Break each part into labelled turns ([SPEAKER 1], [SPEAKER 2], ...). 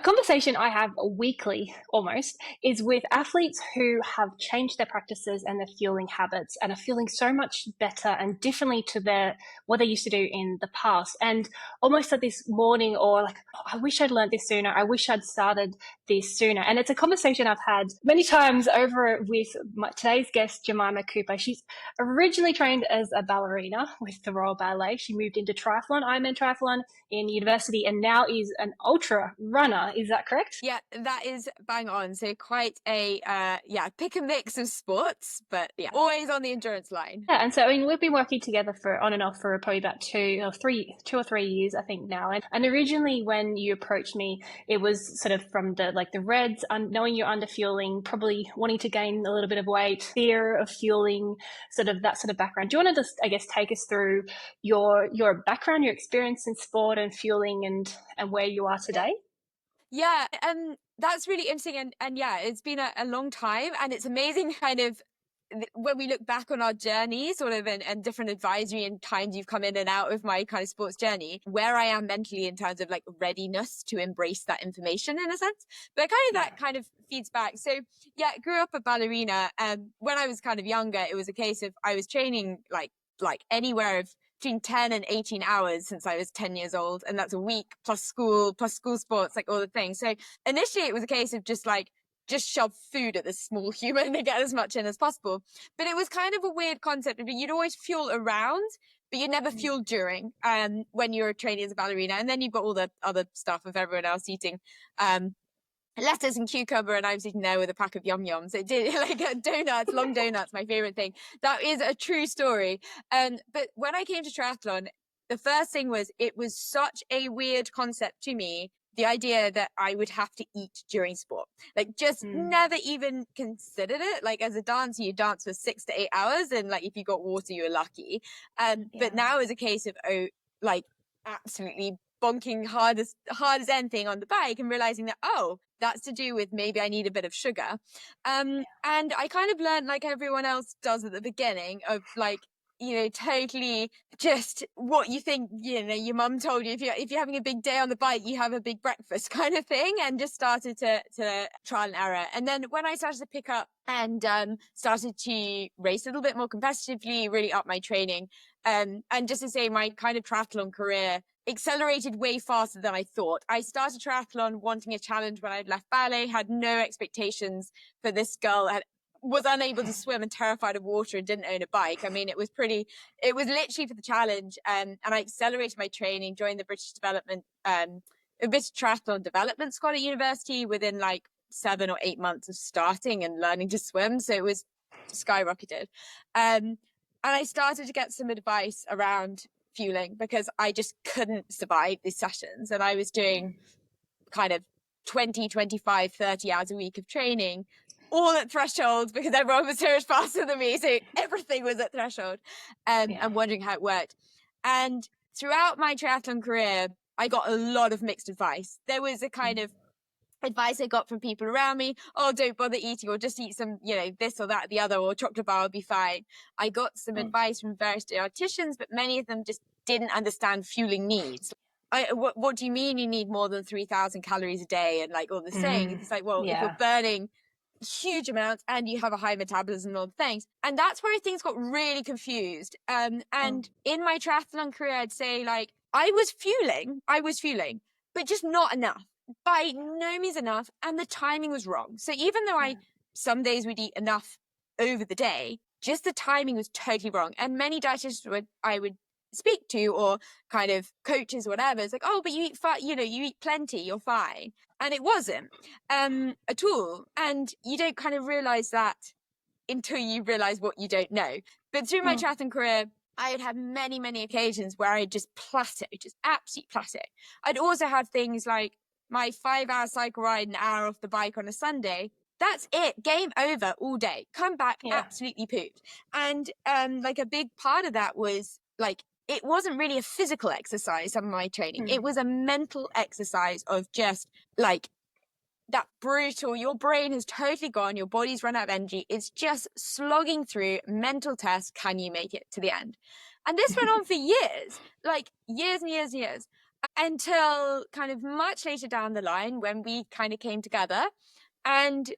[SPEAKER 1] Conversation I have weekly almost is with athletes who have changed their practices and their fueling habits and are feeling so much better and differently to their what they used to do in the past. And almost like this morning or like, oh, I wish I'd learned this sooner. I wish I'd started this sooner. And it's a conversation I've had many times over with today's guest, Jemima Cooper. She's originally trained as a ballerina with the Royal Ballet. She moved into triathlon, Ironman triathlon in university, and now is an ultra runner. Is that correct?
[SPEAKER 2] Yeah, that is bang on. So quite a pick a mix of sports, but yeah, always on the endurance line.
[SPEAKER 1] Yeah, and so I mean we've been working together for on and off for probably about 2 or 3 years, I think now. And originally when you approached me, it was sort of from the reds, knowing you're under fueling, probably wanting to gain a little bit of weight, fear of fueling, sort of that sort of background. Do you want to just, I guess, take us through your background, your experience in sport and fueling, and where you are today?
[SPEAKER 2] Yeah, that's really interesting, and yeah, it's been a long time, and it's amazing kind of when we look back on our journey, sort of, and different advisory and times you've come in and out of my kind of sports journey, where I am mentally in terms of like readiness to embrace that information in a sense. But kind of that kind of feeds back. So yeah, grew up a ballerina, and when I was kind of younger, it was a case of I was training like anywhere of between 10 and 18 hours since I was 10 years old. And that's a week plus school sports, like all the things. So initially it was a case of just shove food at this small human to get as much in as possible. But it was kind of a weird concept. You'd always fuel around, but you never fuel during when you're training as a ballerina. And then you've got all the other stuff of everyone else eating lettuce and cucumber, and I was sitting there with a pack of yum yums. It did like donuts, long donuts, my favorite thing. That is a true story. But when I came to triathlon, the first thing was it was such a weird concept to me. The idea that I would have to eat during sport, like just never even considered it. Like as a dancer, you dance for 6 to 8 hours, and like if you got water, you were lucky. But now is a case of like absolutely bonking hard as anything on the bike and realizing that that's to do with maybe I need a bit of sugar. And I kind of learned, like everyone else does at the beginning, of like, totally just what you think, your mum told you, if you're having a big day on the bike, you have a big breakfast kind of thing, and just started to trial and error. And then when I started to pick up and started to race a little bit more competitively, really up my training, and just to say, my kind of triathlon career accelerated way faster than I thought. I started triathlon wanting a challenge when I'd left ballet, had no expectations for this girl, was unable to swim and terrified of water and didn't own a bike. I mean, it was literally for the challenge. And I accelerated my training, joined the British Triathlon Development Squad at university within like 7 or 8 months of starting and learning to swim. So it was skyrocketed. And I started to get some advice around fueling because I just couldn't survive these sessions. And I was doing kind of 20, 25, 30 hours a week of training, all at threshold because everyone was so much faster than me. So everything was at threshold. And wondering how it worked. And throughout my triathlon career, I got a lot of mixed advice. There was a kind of advice I got from people around me, don't bother eating, or just eat some, this or that or the other, or chocolate bar will be fine. I got some advice from various dietitians, but many of them just didn't understand fueling needs. What do you mean you need more than 3,000 calories a day? And like all the saying, it's like, well, if you're burning huge amounts and you have a high metabolism and all the things. And that's where things got really confused. And in my triathlon career, I'd say like I was fueling, but just not enough. By no means enough, and the timing was wrong. So even though some days would eat enough over the day, just the timing was totally wrong. And many dietitians I would speak to, or kind of coaches or whatever, it's like, but you eat you eat plenty, you're fine. And it wasn't at all. And you don't kind of realize that until you realize what you don't know. But through my triathlon career, I had many, many occasions where I just plateau, just absolute plateau. I'd also have things like my 5-hour cycle ride, an hour off the bike on a Sunday. That's it. Game over all day. Come back absolutely pooped. And like a big part of that was like, it wasn't really a physical exercise, some of my training. It was a mental exercise of just like that brutal, your brain has totally gone, your body's run out of energy. It's just slogging through mental tests. Can you make it to the end? And this went on for years, like years and years and years. until kind of much later down the line when we kind of came together and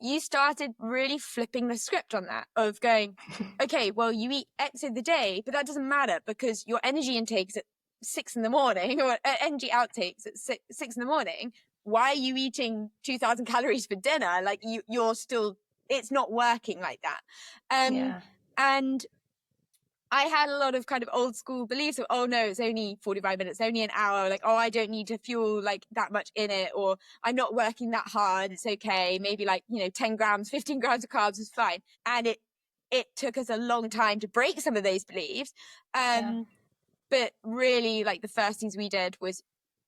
[SPEAKER 2] you started really flipping the script on that of going, okay, well, you eat X in the day, but that doesn't matter because your energy intake's at 6 in the morning or energy outtakes at six in the morning. Why are you eating 2,000 calories for dinner? Like you're still, it's not working like that.
[SPEAKER 1] Yeah.
[SPEAKER 2] And I had a lot of kind of old school beliefs of, oh no, it's only 45 minutes, only an hour. Like, oh, I don't need to fuel like that much in it, or I'm not working that hard. It's okay. Maybe like, 10 grams, 15 grams of carbs is fine. And it took us a long time to break some of those beliefs.
[SPEAKER 1] Yeah.
[SPEAKER 2] But really like the first things we did was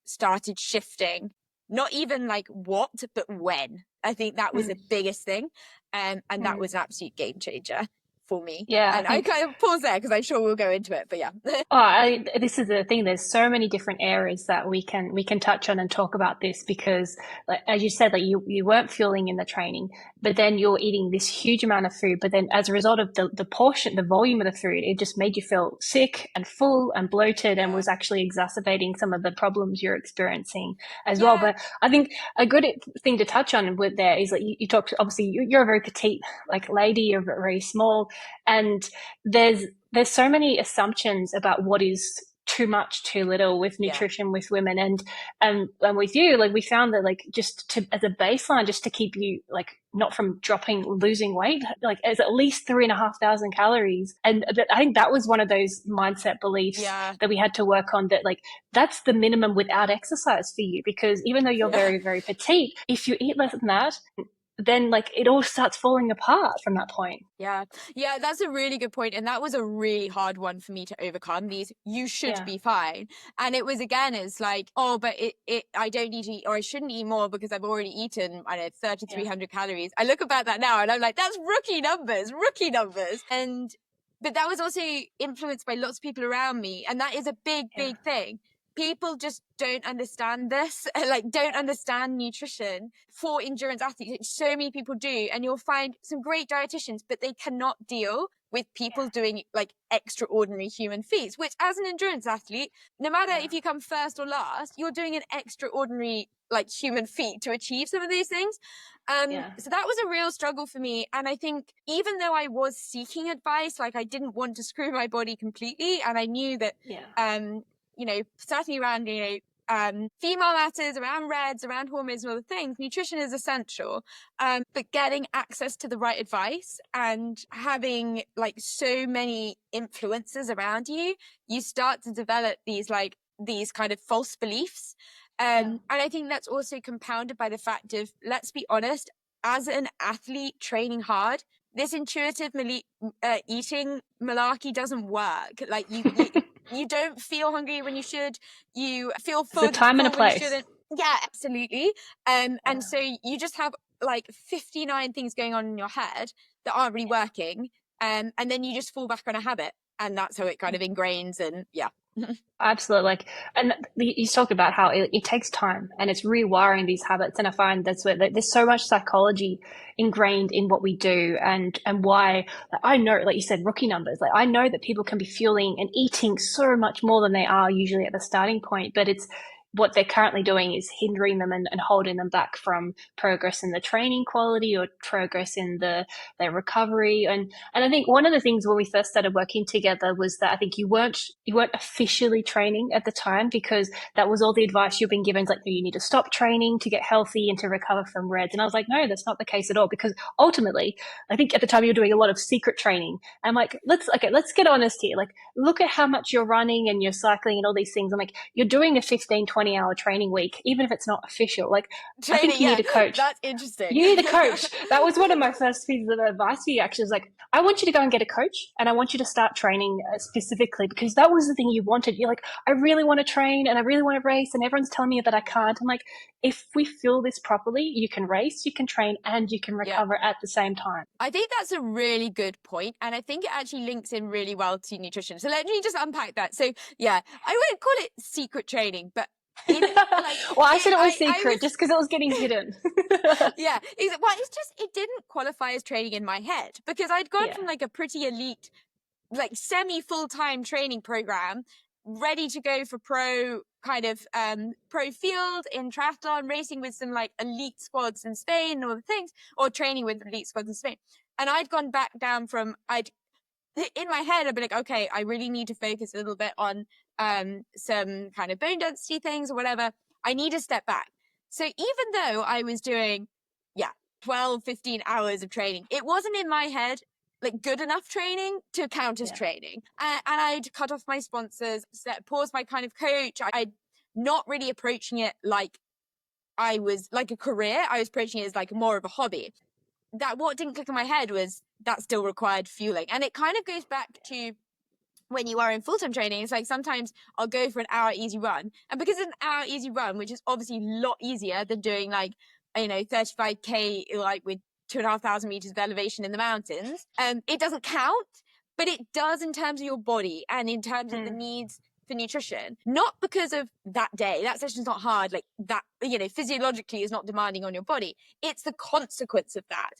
[SPEAKER 2] started shifting, not even like what, but when. I think that was the biggest thing. And that was an absolute game changer for me.
[SPEAKER 1] Yeah, I
[SPEAKER 2] And I
[SPEAKER 1] think.
[SPEAKER 2] kind of pause there because I'm sure we'll go into it, but yeah.
[SPEAKER 1] This is the thing. There's so many different areas that we can touch on and talk about this because, like, as you said, like you weren't fueling in the training, but then you're eating this huge amount of food. But then, as a result of the portion, the volume of the food, it just made you feel sick and full and bloated, and
[SPEAKER 2] Yeah.
[SPEAKER 1] was actually exacerbating some of the problems you're experiencing as well.
[SPEAKER 2] Yeah.
[SPEAKER 1] But I think a good thing to touch on with there is like you talked. Obviously, you're a very petite like lady. You're very small, and there's so many assumptions about what is too much, too little with
[SPEAKER 2] Yeah.
[SPEAKER 1] nutrition with women, and with you, like we found that like just to as a baseline, just to keep you like not from losing weight, like as at least 3,500 calories, and I think that was one of those mindset beliefs
[SPEAKER 2] Yeah.
[SPEAKER 1] that we had to work on. That like that's the minimum without exercise for you, because even though you're
[SPEAKER 2] Yeah.
[SPEAKER 1] very very petite, if you eat less than that, then like it all starts falling apart from that point.
[SPEAKER 2] Yeah. Yeah, that's a really good point. And that was a really hard one for me to overcome. These, you should
[SPEAKER 1] Yeah,
[SPEAKER 2] be fine. And it was again, it's like, oh, but I don't need to eat, or I shouldn't eat more because I've already eaten, I don't know,
[SPEAKER 1] yeah,
[SPEAKER 2] 3,300 calories. I look about that now and I'm like, that's rookie numbers, rookie numbers. But that was also influenced by lots of people around me. And that is a big,
[SPEAKER 1] yeah,
[SPEAKER 2] big thing. People just don't understand this, like don't understand nutrition for endurance athletes. So many people do, and you'll find some great dietitians, but they cannot deal with people doing like extraordinary human feats, which as an endurance athlete, no matter
[SPEAKER 1] yeah,
[SPEAKER 2] if you come first or last, you're doing an extraordinary like human feat to achieve some of these things.
[SPEAKER 1] yeah,
[SPEAKER 2] So that was a real struggle for me. And I think even though I was seeking advice, like I didn't want to screw my body completely, and I knew that
[SPEAKER 1] yeah,
[SPEAKER 2] certainly around, female matters, around reds, around hormones and other things, nutrition is essential. But getting access to the right advice and having like so many influences around you, you start to develop these kind of false beliefs.
[SPEAKER 1] yeah,
[SPEAKER 2] And I think that's also compounded by the fact of, let's be honest, as an athlete training hard, this intuitive eating malarkey doesn't work. Like you don't feel hungry when you should. You feel
[SPEAKER 1] there's a time and a
[SPEAKER 2] full when you
[SPEAKER 1] place.
[SPEAKER 2] shouldn't. Yeah, absolutely. And
[SPEAKER 1] Yeah,
[SPEAKER 2] so you just have like 59 things going on in your head that aren't really working. And then you just fall back on a habit. And that's how it kind of ingrains. And yeah.
[SPEAKER 1] absolutely. Like, and you talk about how it takes time and it's rewiring these habits. And I find that's where there's so much psychology ingrained in what we do, and why, like, I know, like you said, rookie numbers. Like I know that people can be fueling and eating so much more than they are usually at the starting point, but it's what they're currently doing is hindering them and holding them back from progress in the training quality or progress in their recovery. And I think one of the things when we first started working together was that I think you weren't officially training at the time, because that was all the advice you've been given. It's like, you need to stop training to get healthy and to recover from reds. And I was like, no, that's not the case at all, because ultimately I think at the time you were doing a lot of secret training. I'm like, let's get honest here. Like, look at how much you're running and you're cycling and all these things. I'm like, you're doing a 15-20 hour training week, even if it's not official. Like, I think
[SPEAKER 2] Training,
[SPEAKER 1] you
[SPEAKER 2] yeah,
[SPEAKER 1] need a coach.
[SPEAKER 2] that's interesting.
[SPEAKER 1] You need a coach. That was one of my first pieces of advice for you, actually. Was like, I want you to go and get a coach, and I want you to start training specifically, because that was the thing you wanted. You're like, I really want to train and I really want to race, and everyone's telling me that I can't. I'm like, if we feel this properly, you can race, you can train, and you can
[SPEAKER 2] Yeah.
[SPEAKER 1] recover at the same time.
[SPEAKER 2] I think that's a really good point, and I think it actually links in really well to nutrition. So let me just unpack that. So yeah, I wouldn't call it secret training, but in like
[SPEAKER 1] Well, I said it was
[SPEAKER 2] I
[SPEAKER 1] secret
[SPEAKER 2] was
[SPEAKER 1] just because it was getting hidden.
[SPEAKER 2] yeah, it's just it didn't qualify as training in my head because I'd gone
[SPEAKER 1] Yeah.
[SPEAKER 2] from like a pretty elite, like semi full-time training program ready to go for pro field in triathlon, racing with some like elite squads in Spain and all the things, or training with elite squads in Spain. And I'd gone back down from, in my head, I'd be like, okay, I really need to focus a little bit on some kind of bone density things or whatever. I need to step back. So even though I was doing, 12, 15 hours of training, it wasn't in my head like good enough training to count as training. And I'd cut off my sponsors, pause my kind of coach. I'd not really approaching it like I was like a career. I was approaching it as like more of a hobby. That what didn't click in my head was that still required fueling. And it kind of goes back to when you are in full-time training. It's like sometimes I'll go for an hour easy run. And because it's an hour easy run, which is obviously a lot easier than doing like, 35K like with 2,500 meters of elevation in the mountains, it doesn't count, but it does in terms of your body and in terms of the needs for nutrition. Not because of that day, that session's not hard, like that, physiologically is not demanding on your body. It's the consequence of that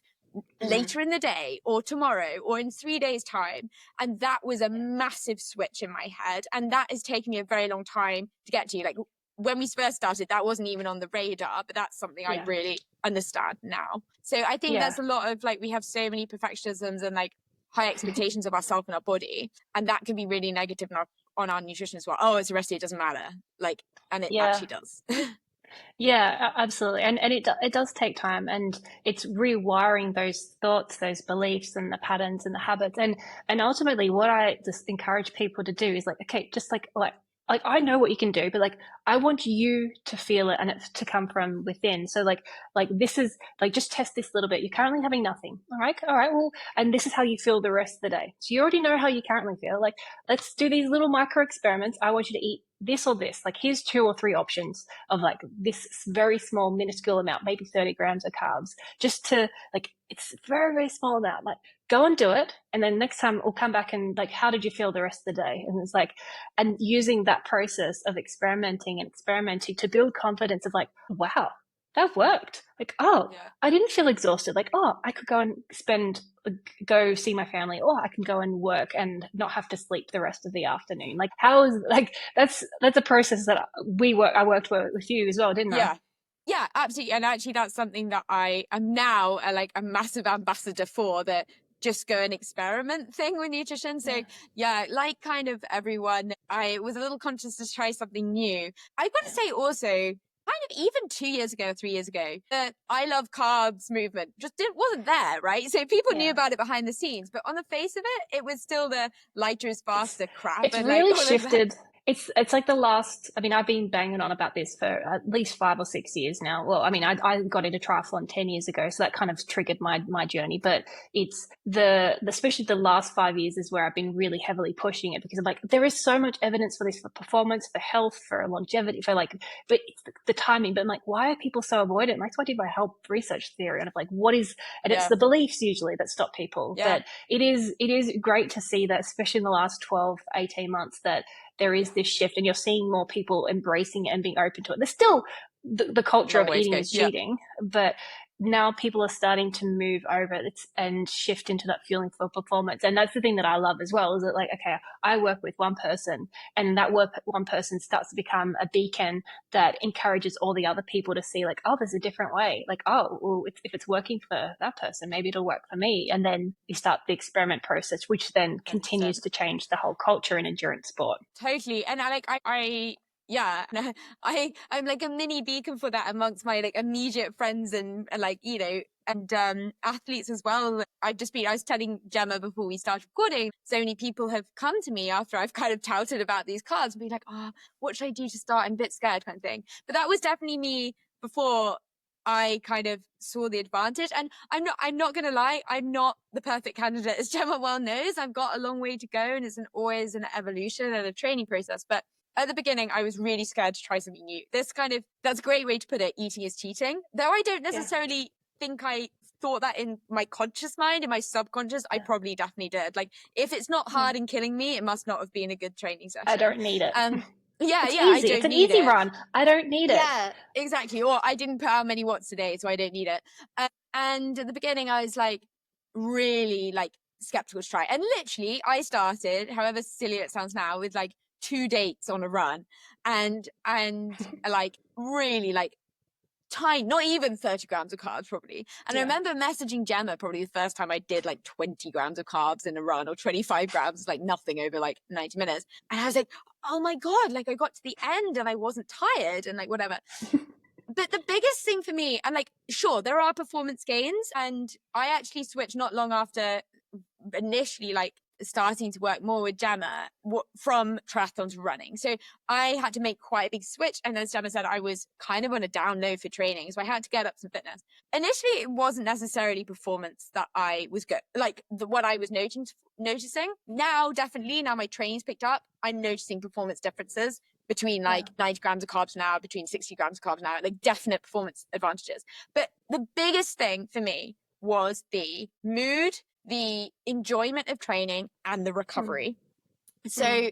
[SPEAKER 2] later in the day or tomorrow or in 3 days time. And that was a massive switch in my head, and that has taken me a very long time to get to. Like when we first started, that wasn't even on the radar, but that's something I really understand now. So I think that's a lot of like, we have so many perfectionisms and like high expectations of ourselves and our body, and that can be really negative on our nutrition as well. Oh, it's a recipe, it doesn't matter. Like, and it actually does.
[SPEAKER 1] Yeah, absolutely. And it does take time, and it's rewiring those thoughts, those beliefs and the patterns and the habits. And ultimately what I just encourage people to do is like, okay, just like I know what you can do, but like I want you to feel it and it to come from within. So like this is like, just test this little bit. You're currently having nothing. All right, well, and this is how you feel the rest of the day. So you already know how you currently feel. Like, let's do these little micro experiments. I want you to eat this or this. Like, here's 2 or 3 options of like this very small, minuscule amount, maybe 30 grams of carbs, just to like, it's very, very small amount. Like, go and do it. And then next time we'll come back and like, how did you feel the rest of the day? And it's like, and using that process of experimenting to build confidence of like, wow, that worked. Like, I didn't feel exhausted. Like, I could go and go see my family, or I can go and work and not have to sleep the rest of the afternoon. Like, how is like, that's a process that I worked with you as well, didn't I?
[SPEAKER 2] Yeah, absolutely. And actually that's something that I am now like a massive ambassador for, that just go and experiment thing with nutrition. So like kind of everyone, I was a little conscious to try something new. I've got to say also, kind of even 2 years ago, 3 years ago, the I love carbs movement just wasn't there, right? So people knew about it behind the scenes, but on the face of it, it was still the lighter is faster crap.
[SPEAKER 1] It's
[SPEAKER 2] and
[SPEAKER 1] really
[SPEAKER 2] like all
[SPEAKER 1] shifted. It's like the last, I mean, I've been banging on about this for at least 5 or 6 years now. Well, I mean, I got into triathlon 10 years ago, so that kind of triggered my journey. But it's especially the last 5 years is where I've been really heavily pushing it, because I'm like, there is so much evidence for this, for performance, for health, for longevity, for like, but it's the timing. But I'm like, why are people so avoidant? And that's why I did my health research theory. And I'm like, what is, and it's the beliefs usually that stop people. But it is great to see that, especially in the last 12, 18 months, that there is this shift, and you're seeing more people embracing it and being open to it. There's still the culture of eating is cheating, but now people are starting to move over and shift into that feeling for performance. And that's the thing that I love as well, is that like, okay, I work with one person, and that one person starts to become a beacon that encourages all the other people to see like, oh, there's a different way. Like, oh, well, if it's working for that person, maybe it'll work for me. And then you start the experiment process, which then continues to change the whole culture in endurance sport.
[SPEAKER 2] Totally. And I'm like a mini beacon for that amongst my like immediate friends and like, and athletes as well. I was telling Gemma before we started recording, so many people have come to me after I've kind of touted about these cards and be like, what should I do to start? I'm a bit scared, kind of thing. But that was definitely me before I kind of saw the advantage. And I'm not going to lie, I'm not the perfect candidate, as Gemma well knows. I've got a long way to go, and it's always an evolution and a training process. But at the beginning, I was really scared to try something new. That's a great way to put it. Eating is cheating. Though I don't necessarily think I thought that in my conscious mind. In my subconscious, I probably definitely did. Like, if it's not hard and killing me, it must not have been a good training session.
[SPEAKER 1] I don't need it.
[SPEAKER 2] It's
[SPEAKER 1] easy. It's an easy run. I don't need it.
[SPEAKER 2] Yeah, exactly. Or I didn't put out many watts today, so I don't need it. And at the beginning, I was like really like skeptical to try. And literally, I started, however silly it sounds now, with like 2 dates on a run, and like really like tiny, not even 30 grams of carbs probably. And I remember messaging Gemma probably the first time I did like 20 grams of carbs in a run, or 25 grams, like nothing over like 90 minutes. And I was like, oh my God, like I got to the end and I wasn't tired and like whatever. But the biggest thing for me, and like, sure, there are performance gains, and I actually switched not long after initially like starting to work more with Gemma from triathlon to running. So I had to make quite a big switch. And as Gemma said, I was kind of on a down low for training. So I had to get up some fitness. Initially, it wasn't necessarily performance that I was good, like what I was noticing. Now, definitely, now my training's picked up, I'm noticing performance differences between like 90 grams of carbs an hour, between 60 grams of carbs an hour, like definite performance advantages. But the biggest thing for me was the mood, the enjoyment of training, and the recovery. So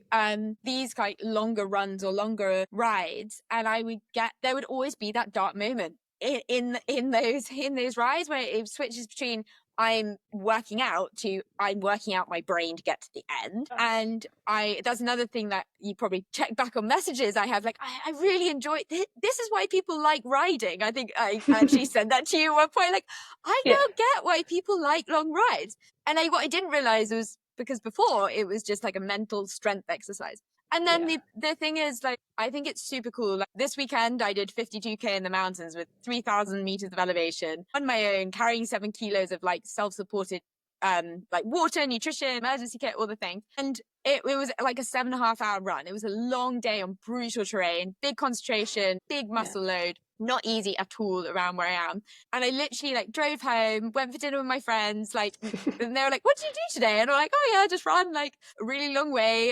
[SPEAKER 2] these like longer runs or longer rides, and there would always be that dark moment in those rides where it switches between I'm working out to I'm working out my brain to get to the end. And that's another thing that you probably check back on messages I have, like, I really enjoy this is why people like riding. I think I actually said that to you at one point, like, I now get why people like long rides. And what I didn't realize was because before it was just like a mental strength exercise. And then the thing is, like, I think it's super cool. Like this weekend, I did 52K in the mountains with 3,000 meters of elevation on my own, carrying 7 kilos of like self-supported, like water, nutrition, emergency kit, all the things. And it was like a 7.5 hour run. It was a long day on brutal terrain, big concentration, big muscle load. Not easy at all around where I am. And I literally like drove home, went for dinner with my friends, like, and they were like, what did you do today? And I'm like, oh yeah, just run like a really long way.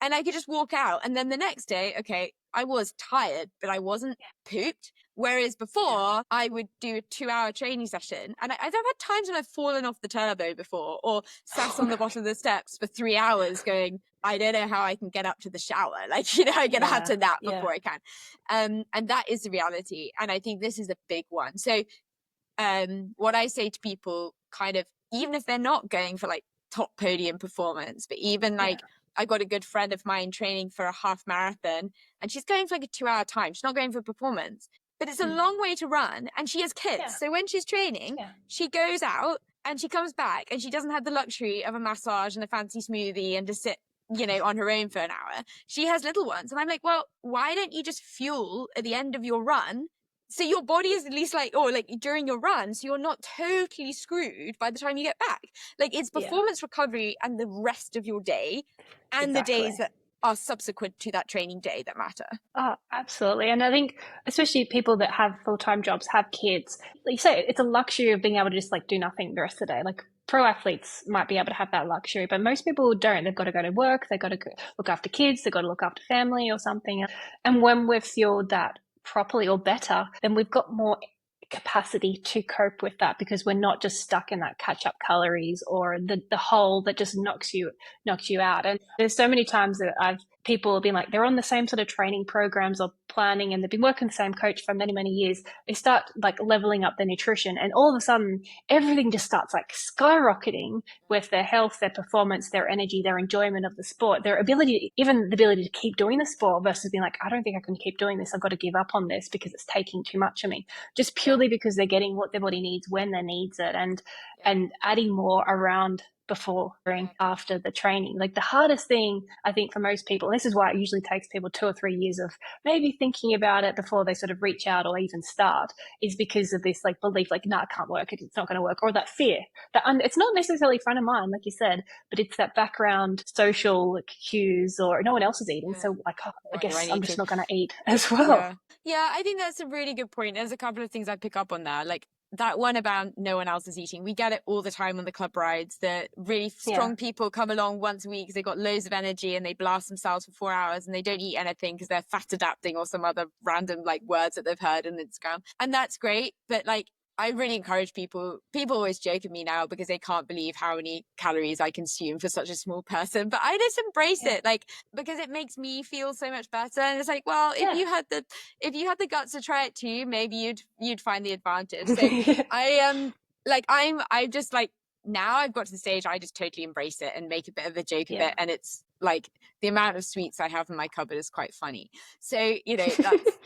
[SPEAKER 2] And I could just walk out. And then the next day, okay, I was tired, but I wasn't pooped. Whereas before, I would do a 2-hour training session. And I've had times when I've fallen off the turbo before, or sat on the bottom of the steps for 3 hours going, I don't know how I can get up to the shower. Like, you know, I'm going to have to nap before I can. And that is the reality. And I think this is a big one. So what I say to people, kind of, even if they're not going for like top podium performance, but even like, I got a good friend of mine training for a half marathon, and she's going for like a 2-hour time. She's not going for performance, but it's a long way to run, and she has kids. So when she's training, she goes out and she comes back, and she doesn't have the luxury of a massage and a fancy smoothie and to sit, you know, on her own for an hour. She has little ones. And I'm like, well, why don't you just fuel at the end of your run? So your body is at least like, or like during your run, so you're not totally screwed by the time you get back. Like it's performance recovery and the rest of your day and the days that are subsequent to that training day that matter.
[SPEAKER 1] Oh, absolutely. And I think especially people that have full-time jobs, have kids, like you say, it's a luxury of being able to just like do nothing the rest of the day. Like pro athletes might be able to have that luxury, but most people don't. They've got to go to work, they've got to look after kids, they've got to look after family or something. And when we've fueled that properly or better, then we've got more capacity to cope with that, because we're not just stuck in that catch up calories or the hole that just knocks you out. And there's so many times that people have been like, they're on the same sort of training programs or planning, and they've been working with the same coach for many years. They start like leveling up their nutrition, and all of a sudden everything just starts like skyrocketing with their health, their performance, their energy, their enjoyment of the sport, their ability, even the ability to keep doing the sport, versus being like, I don't think I can keep doing this, I've got to give up on this because it's taking too much of me, just purely because they're getting what their body needs when they needs it, and adding more around before, during, after the training. Like the hardest thing I think for most people, and this is why it usually takes people 2 or 3 years of maybe thinking about it before they sort of reach out or even start, is because of this like belief, like, no, it can't work, it's not going to work, or that fear that it's not necessarily front of mind, like you said, but it's that background social cues, or no one else is eating, so like, oh, I guess I'm just not going to eat as well.
[SPEAKER 2] Yeah, I think that's a really good point. There's a couple of things I pick up on there, like that one about no one else is eating. We get it all the time on the club rides. The really strong people come along once a week because they've got loads of energy and they blast themselves for 4 hours and they don't eat anything because they're fat adapting or some other random like words that they've heard on Instagram. And that's great. But like, I really encourage people always joke at me now because they can't believe how many calories I consume for such a small person, but I just embrace it, like, because it makes me feel so much better. And it's like, well, if you had the guts to try it too, maybe you'd find the advantage. So I just like, now I've got to the stage I just totally embrace it and make a bit of a joke of it, and it's like the amount of sweets I have in my cupboard is quite funny. So, you know,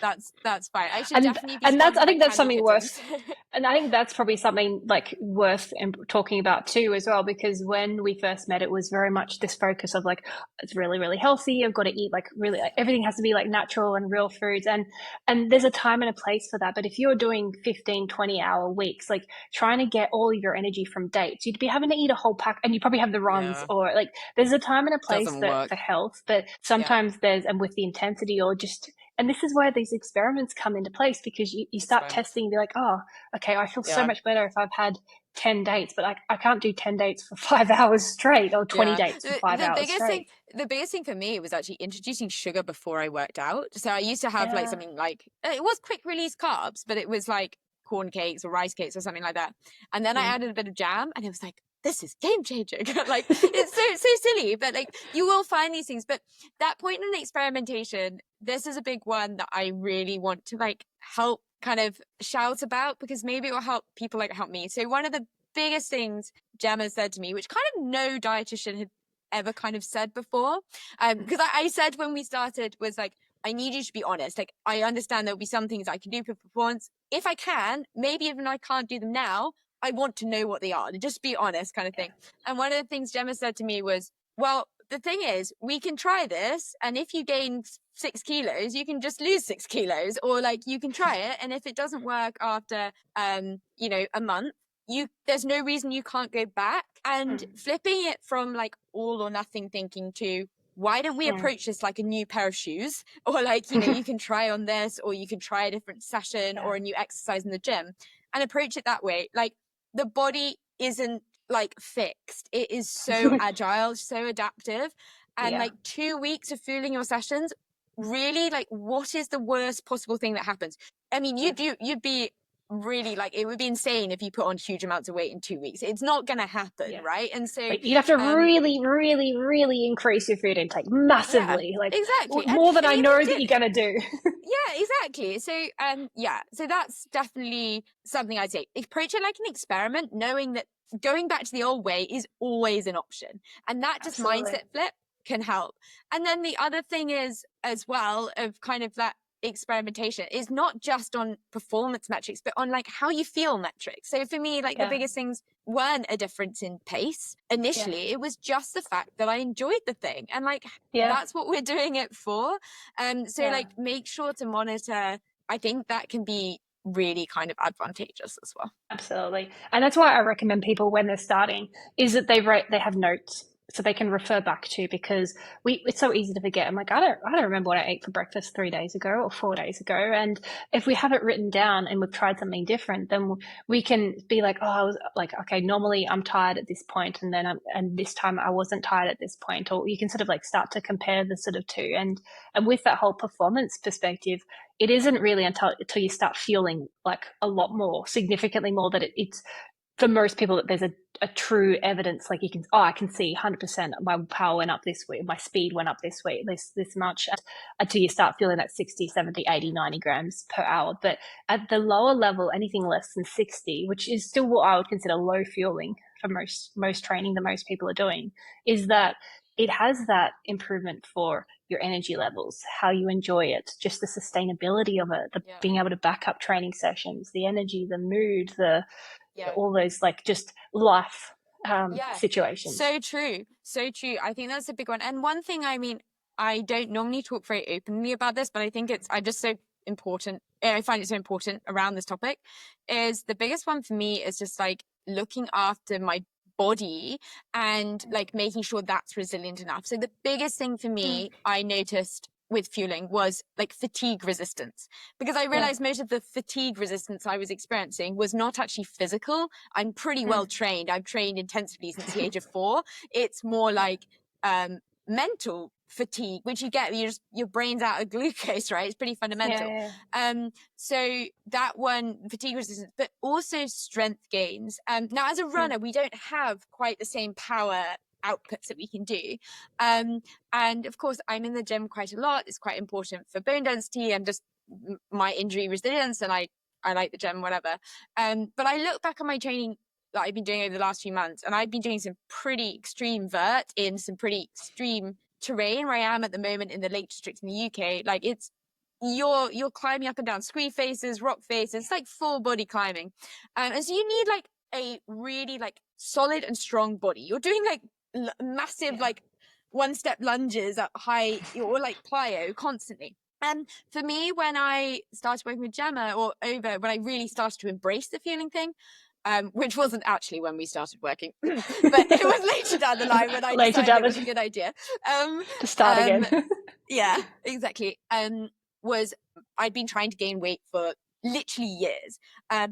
[SPEAKER 2] that's fine. I should
[SPEAKER 1] and
[SPEAKER 2] definitely be
[SPEAKER 1] and that's, I
[SPEAKER 2] sponsored by
[SPEAKER 1] think that's
[SPEAKER 2] candy
[SPEAKER 1] something
[SPEAKER 2] kittens.
[SPEAKER 1] worth, and I think that's probably something like worth talking about too as well, because when we first met, it was very much this focus of like, it's really, really healthy, I've got to eat like really, like, everything has to be like natural and real foods, and there's a time and a place for that. But if you're doing 15-20 hour weeks, like trying to get all of your energy from dates, you'd be having to eat a whole pack, and you probably have the runs,
[SPEAKER 2] Yeah,
[SPEAKER 1] or like there's a time and a place
[SPEAKER 2] doesn't
[SPEAKER 1] that
[SPEAKER 2] work.
[SPEAKER 1] for health, but
[SPEAKER 2] Yeah,
[SPEAKER 1] sometimes there's, and with the intensity or just, and this is where these experiments come into place, because you start
[SPEAKER 2] experiments.
[SPEAKER 1] testing and be like, oh, okay, I feel so
[SPEAKER 2] Yeah.
[SPEAKER 1] much better if I've had 10 dates, but I can't do 10 dates for 5 hours straight, or 20
[SPEAKER 2] Yeah.
[SPEAKER 1] dates for five
[SPEAKER 2] The
[SPEAKER 1] hours
[SPEAKER 2] biggest thing,
[SPEAKER 1] straight.
[SPEAKER 2] the biggest thing for me was actually introducing sugar before I worked out. So I used to have like
[SPEAKER 1] Yeah.
[SPEAKER 2] something like, it was quick release carbs, but it was like corn cakes or rice cakes or something like that. And then I
[SPEAKER 1] Mm.
[SPEAKER 2] added a bit of jam and it was like, this is game changing. Like it's so silly, but like you will find these things. But that point in experimentation, this is a big one that I really want to like help kind of shout about, because maybe it will help people like help me. So one of the biggest things Gemma said to me, which kind of no dietitian had ever kind of said before, because I said when we started was like, I need you to be honest. Like, I understand there'll be some things I can do for performance. If I can, maybe even I can't do them now, I want to know what they are. Just be honest, kind of thing. And one of the things Gemma said to me was, well, the thing is, we can try this, and if you gain 6 kilos, you can just lose 6 kilos, or like you can try it, and if it doesn't work after you know, a month, there's no reason you can't go back. And
[SPEAKER 1] Mm.
[SPEAKER 2] flipping it from like all or nothing thinking to, why don't we
[SPEAKER 1] Mm.
[SPEAKER 2] approach this like a new pair of shoes, or like, you know, you can try on this, or you can try a different session
[SPEAKER 1] Yeah.
[SPEAKER 2] or a new exercise in the gym, and approach it that way. Like, the body isn't like fixed, it is so agile, so adaptive. And
[SPEAKER 1] Yeah.
[SPEAKER 2] like 2 weeks of fooling your sessions, really, like, what is the worst possible thing that happens? I mean, you'd be really, like, it would be insane if you put on huge amounts of weight in 2 weeks. It's not going to happen,
[SPEAKER 1] Yeah.
[SPEAKER 2] right? And so
[SPEAKER 1] Like you'd have to
[SPEAKER 2] um
[SPEAKER 1] really, really, really increase your food intake
[SPEAKER 2] yeah,
[SPEAKER 1] massively, like
[SPEAKER 2] exactly.
[SPEAKER 1] more than
[SPEAKER 2] And
[SPEAKER 1] I
[SPEAKER 2] even
[SPEAKER 1] know that
[SPEAKER 2] do,
[SPEAKER 1] you're gonna do.
[SPEAKER 2] yeah, exactly. So yeah, so that's definitely something I'd say. Approach it like an experiment, knowing that going back to the old way is always an option, and that just
[SPEAKER 1] Absolutely.
[SPEAKER 2] mindset flip can help. And then the other thing is, as well, of kind of that experimentation is not just on performance metrics, but on like how you feel metrics. So for me, like, the
[SPEAKER 1] Yeah.
[SPEAKER 2] biggest things weren't a difference in pace
[SPEAKER 1] Yeah.
[SPEAKER 2] initially, it was just the fact that I enjoyed the thing, and like,
[SPEAKER 1] Yeah.
[SPEAKER 2] that's what we're doing it for. So
[SPEAKER 1] Yeah.
[SPEAKER 2] like, make sure to monitor. I think that can be really kind of advantageous as well.
[SPEAKER 1] Absolutely. And that's why I recommend people when they're starting is that they have notes so they can refer back to, because it's so easy to forget. I'm like, I don't remember what I ate for breakfast 3 days ago or 4 days ago. And if we have it written down and we've tried something different, then we can be like, oh, I was like, okay, normally I'm tired at this point, and then and this time I wasn't tired at this point. Or you can sort of like start to compare the sort of two. And with that whole performance perspective, it isn't really until you start feeling like a lot more, significantly more, that it's for most people that there's a true evidence. Like you can, oh, I can see 100% my power went up this week, my speed went up this week, this much, until you start feeling that 60, 70, 80, 90 grams per hour. But at the lower level, anything less than 60, which is still what I would consider low fueling for most training that most people are doing, is that it has that improvement for your energy levels, how you enjoy it, just the sustainability of it, the
[SPEAKER 2] Yeah,
[SPEAKER 1] being able to back up training sessions, the energy, the mood, the
[SPEAKER 2] yeah,
[SPEAKER 1] all those like just life
[SPEAKER 2] yeah.
[SPEAKER 1] situations.
[SPEAKER 2] So true, so true. I think that's a big one. And one thing, I mean, I don't normally talk very openly about this, but I think I just so important, I find it so important around this topic, is the biggest one for me is just like looking after my body and like making sure that's resilient enough. So the biggest thing for
[SPEAKER 1] Mm.
[SPEAKER 2] me I noticed with fueling was like fatigue resistance, because I
[SPEAKER 1] Yeah.
[SPEAKER 2] realized most of the fatigue resistance I was experiencing was not actually physical. I'm pretty well
[SPEAKER 1] Mm.
[SPEAKER 2] trained. I've trained intensively since the age of 4. It's more
[SPEAKER 1] Yeah.
[SPEAKER 2] like mental fatigue, which you get, your brain's out of glucose, right? It's pretty
[SPEAKER 1] Yeah.
[SPEAKER 2] fundamental.
[SPEAKER 1] Yeah.
[SPEAKER 2] So that one, fatigue resistance, but also strength gains. Now, as a
[SPEAKER 1] Mm.
[SPEAKER 2] runner, we don't have quite the same power outputs that we can do. And of course, I'm in the gym quite a lot. It's quite important for bone density and just my injury resilience. And I like the gym, whatever. But I look back on my training that I've been doing over the last few months, and I've been doing some pretty extreme vert in some pretty extreme terrain where I am at the moment in the Lake District in the UK, like it's you're climbing up and down scree faces, rock faces, it's like full body climbing. And so you need like a really like solid and strong body. You're doing like massive like one step lunges at high or like plyo constantly. And for me, when I started working with Gemma, or over when I really started to embrace the feeling thing, which wasn't actually when we started working, but it was later down the line when I
[SPEAKER 1] Later
[SPEAKER 2] decided
[SPEAKER 1] down
[SPEAKER 2] it was a good idea.
[SPEAKER 1] to start again.
[SPEAKER 2] Yeah, exactly. Was I'd been trying to gain weight for literally years,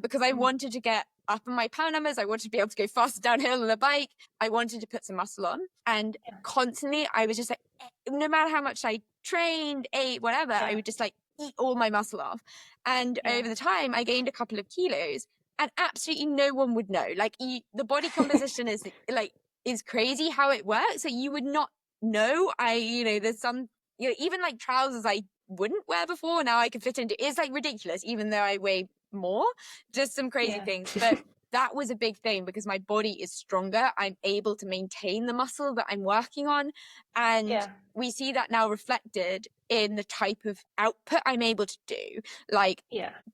[SPEAKER 2] because I wanted to get up in my pound numbers. I wanted to be able to go faster downhill on a bike. I wanted to put some muscle on, and constantly I was just like, no matter how much I trained, ate, whatever, I would just like eat all my muscle off. And over the time, I gained a couple of kilos, and absolutely no one would know. Like the body composition is like is crazy how it works. So you would not know. There's some, even like trousers I wouldn't wear before, now I can fit into. It's like ridiculous, even though I weigh more. Just some crazy things. But that was a big thing because my body is stronger. I'm able to maintain the muscle that I'm working on. And we see that now reflected in the type of output I'm able to do. Like